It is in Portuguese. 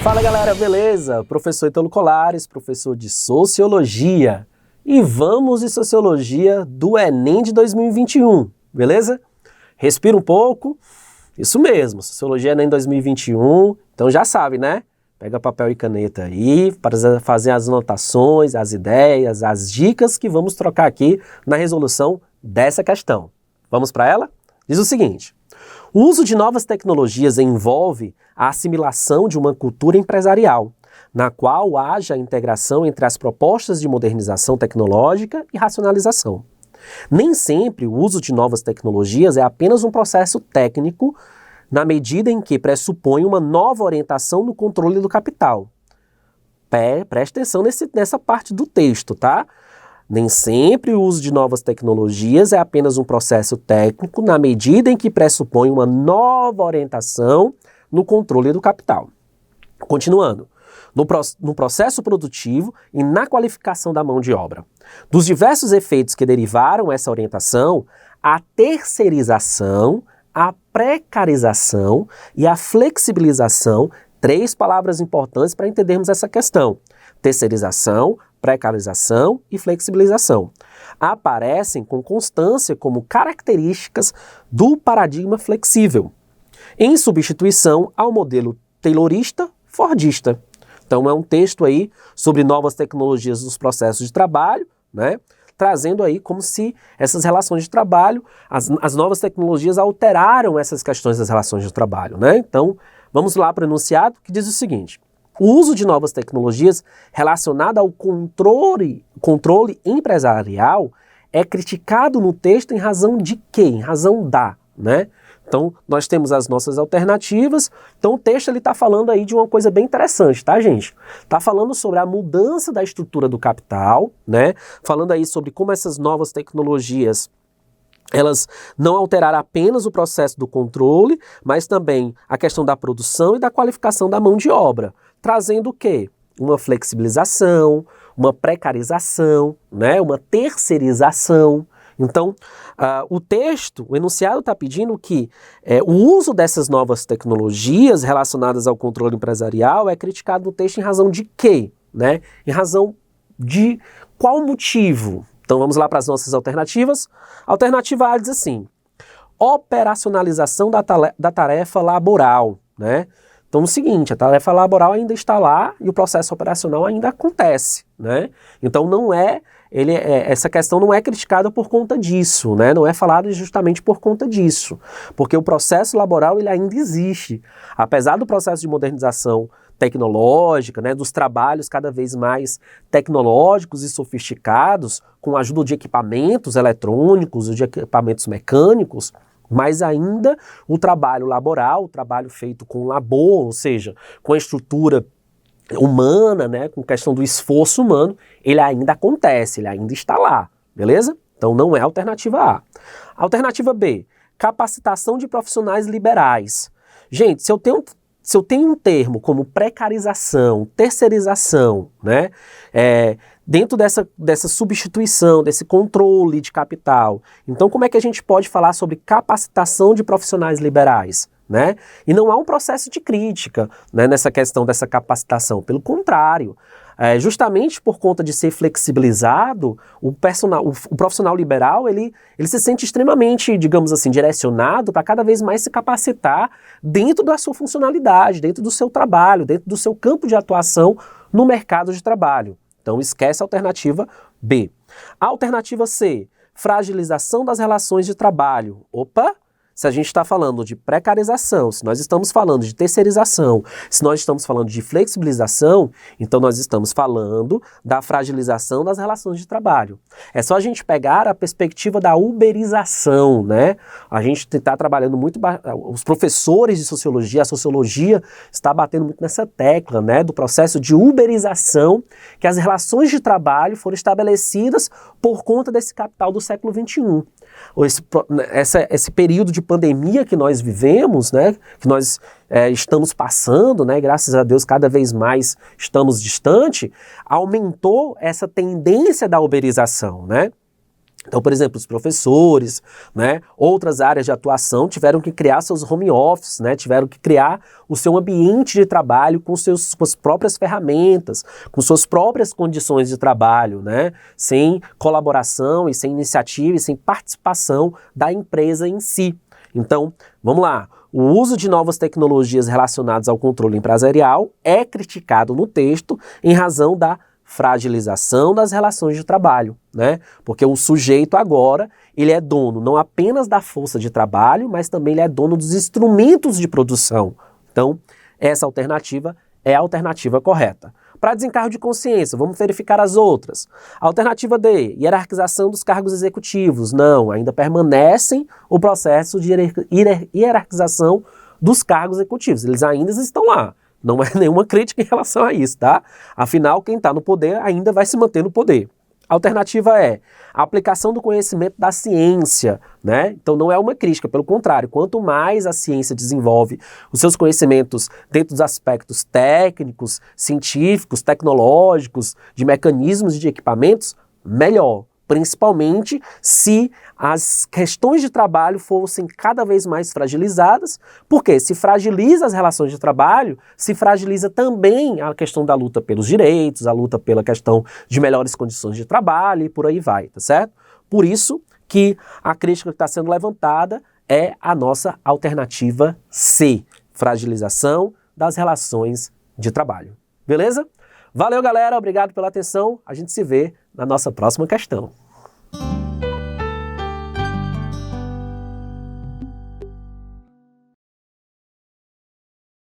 Fala galera, beleza? Professor Ítalo Colares, professor de Sociologia. E vamos de Sociologia do Enem de 2021, beleza? Respira um pouco, isso mesmo, Sociologia Enem 2021, então já sabe, né? Pega papel e caneta aí para fazer as anotações, as ideias, as dicas que vamos trocar aqui na resolução dessa questão. Vamos para ela? Diz o seguinte: o uso de novas tecnologias envolve a assimilação de uma cultura empresarial, na qual haja a integração entre as propostas de modernização tecnológica e racionalização. Nem sempre o uso de novas tecnologias é apenas um processo técnico, na medida em que pressupõe uma nova orientação no controle do capital. Preste atenção nessa parte do texto, tá? Nem sempre o uso de novas tecnologias é apenas um processo técnico, na medida em que pressupõe uma nova orientação no controle do capital. Continuando, no processo produtivo e na qualificação da mão de obra. Dos diversos efeitos que derivaram essa orientação, a terceirização, a precarização e a flexibilização, três palavras importantes para entendermos essa questão. Terceirização, precarização e flexibilização aparecem com constância como características do paradigma flexível, em substituição ao modelo taylorista-fordista. Então é um texto aí sobre novas tecnologias nos processos de trabalho, né? Trazendo aí como se essas relações de trabalho, as novas tecnologias alteraram essas questões das relações de trabalho, né? Então vamos lá para o enunciado que diz o seguinte: o uso de novas tecnologias relacionado ao controle empresarial é criticado no texto em razão de quê? Em razão da, né? Então, nós temos as nossas alternativas. Então, o texto está falando aí de uma coisa bem interessante, tá, gente? Está falando sobre a mudança da estrutura do capital, né? Falando aí sobre como essas novas tecnologias elas não alteraram apenas o processo do controle, mas também a questão da produção e da qualificação da mão de obra, trazendo o quê? Uma flexibilização, uma precarização, né? Uma terceirização. Então, o texto, o enunciado está pedindo que o uso dessas novas tecnologias relacionadas ao controle empresarial é criticado no texto em razão de quê? Né? Em razão de qual motivo? Então vamos lá para as nossas alternativas. Alternativa A diz assim: operacionalização da tarefa laboral, né? Então é o seguinte, a tarefa laboral ainda está lá e o processo operacional ainda acontece, né? Então essa questão não é criticada por conta disso, né? Não é falado justamente por conta disso, porque o processo laboral ele ainda existe, apesar do processo de modernização tecnológica, né, dos trabalhos cada vez mais tecnológicos e sofisticados, com a ajuda de equipamentos eletrônicos, de equipamentos mecânicos, mas ainda o trabalho laboral, o trabalho feito com labor, ou seja, com a estrutura humana, né, com questão do esforço humano, ele ainda acontece, ele ainda está lá, beleza? Então não é a alternativa A. Alternativa B, capacitação de profissionais liberais. Gente, se eu tenho um termo como precarização, terceirização, né, dentro dessa substituição, desse controle de capital, então como é que a gente pode falar sobre capacitação de profissionais liberais? Né? E não há um processo de crítica, né, nessa questão dessa capacitação, pelo contrário, justamente por conta de ser flexibilizado, o profissional liberal ele se sente extremamente, digamos assim, direcionado para cada vez mais se capacitar dentro da sua funcionalidade, dentro do seu trabalho, dentro do seu campo de atuação no mercado de trabalho. Então esquece a alternativa B. A alternativa C, fragilização das relações de trabalho. Opa! Se a gente está falando de precarização, se nós estamos falando de terceirização, se nós estamos falando de flexibilização, então nós estamos falando da fragilização das relações de trabalho. É só a gente pegar a perspectiva da uberização, né? A gente está trabalhando muito, os professores de sociologia, a sociologia está batendo muito nessa tecla, né? Do processo de uberização, que as relações de trabalho foram estabelecidas por conta desse capital do século XXI. Esse período de pandemia que nós vivemos, né, que nós estamos passando, né, graças a Deus cada vez mais estamos distante, aumentou essa tendência da uberização, né? Então, por exemplo, os professores, né, outras áreas de atuação tiveram que criar seus home office, né, tiveram que criar o seu ambiente de trabalho com suas próprias ferramentas, com suas próprias condições de trabalho, né, sem colaboração e sem iniciativa e sem participação da empresa em si. Então, vamos lá. O uso de novas tecnologias relacionadas ao controle empresarial é criticado no texto em razão da fragilização das relações de trabalho, né? Porque o sujeito agora, ele é dono não apenas da força de trabalho, mas também ele é dono dos instrumentos de produção. Então, essa alternativa é a alternativa correta. Para desencargo de consciência, vamos verificar as outras. Alternativa D, hierarquização dos cargos executivos. Não, ainda permanecem o processo de hierarquização dos cargos executivos. Eles ainda estão lá. Não é nenhuma crítica em relação a isso, tá? Afinal, quem está no poder ainda vai se manter no poder. A alternativa é a aplicação do conhecimento da ciência, né? Então não é uma crítica, pelo contrário, quanto mais a ciência desenvolve os seus conhecimentos dentro dos aspectos técnicos, científicos, tecnológicos, de mecanismos e de equipamentos, melhor. Principalmente se as questões de trabalho fossem cada vez mais fragilizadas, porque se fragiliza as relações de trabalho, se fragiliza também a questão da luta pelos direitos, a luta pela questão de melhores condições de trabalho e por aí vai, tá certo? Por isso que a crítica que está sendo levantada é a nossa alternativa C, fragilização das relações de trabalho. Beleza? Valeu, galera, obrigado pela atenção, a gente se vê na nossa próxima questão.